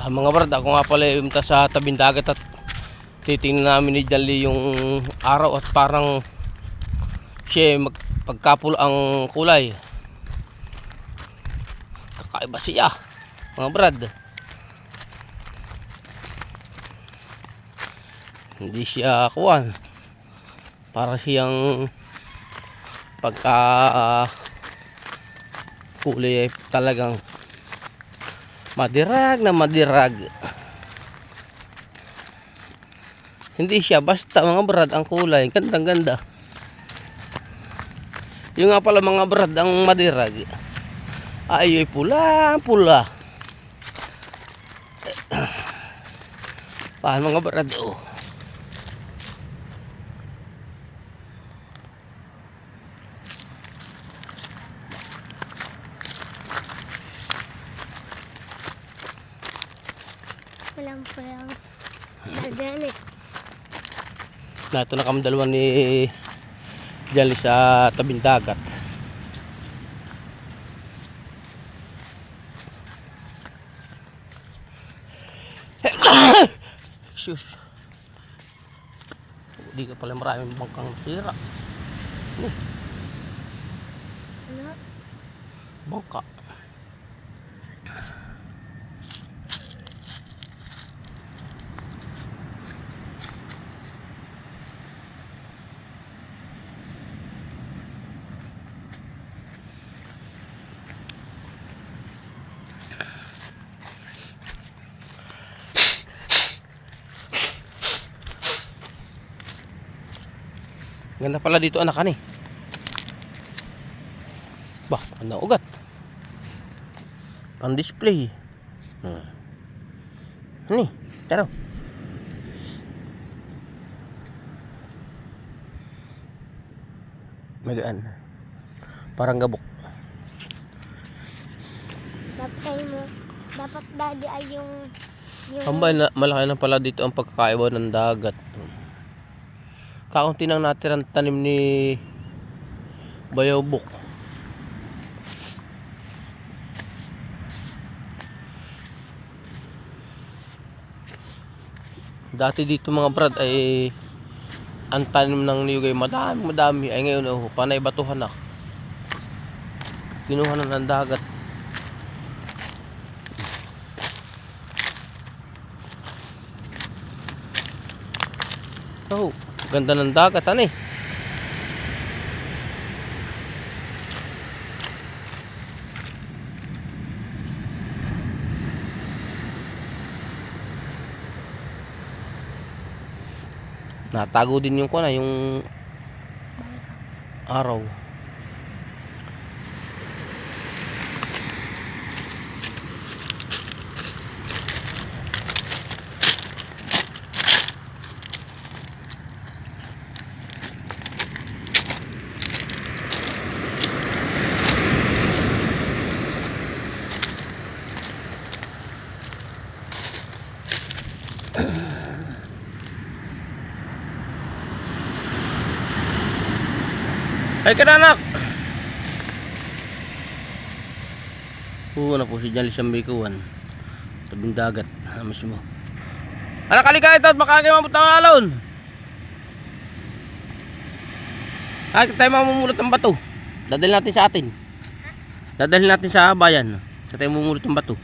Mga brad, ako nga pala yung sa tabing dagat at titingnan namin ni Jali yung araw at parang siya pagkapul ang kulay. Kakaiba siya mga brad. Hindi siya kuwan, para siyang pagka kulay ay talagang madirag na madirag. Hindi siya basta mga brad ang kulay, gandang ganda. Yung nga pala mga brad ang madirag ay pula pula. Paano mga brad, oh. Walang pulang organic. Nato na kami dalawa ni Jali sa tabing dagat. Sus. Hindi ka pala maraming bangkang sira. Ano? Bangka. Ganda pala dito anak ani. Bah, ano ugat? Pang display. Ni, taro. Magaan. Parang gabok. Dapat daddy ay yung Ambay na malaki na pala dito ang pagkakaiba ng dagat. Kaunti nang natirang tanim ni Bayobok. Dati dito mga brad ay ang tanim ng niyugay madami ay ngayon oh, panay batuhan na. Kinuha na ng dagat. Oh, ganda ng dagat ani. Natago din yung kuna, yung araw. Ay kananak. Na po si Jali sa Bikuan. Tabing dagat mismo. Anak halika ito at makakay mabuta ng alon. Ay tayo mamumulot ng bato. Dadalhin natin sa atin. Dadalhin natin sa bayan. Sa tayo mamumulot ng bato.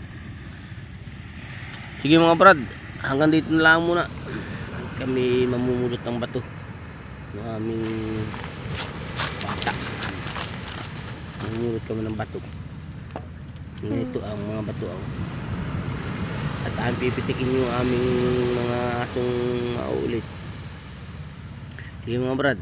Sige mga brad, hanggang dito na lang muna. Kami mamumulot ng bato ng aming bata. Mamumulot kami ng bato. Ito ang mga bato. At ang pipitikin yung aming mga asong mauulit. Sige mga brad.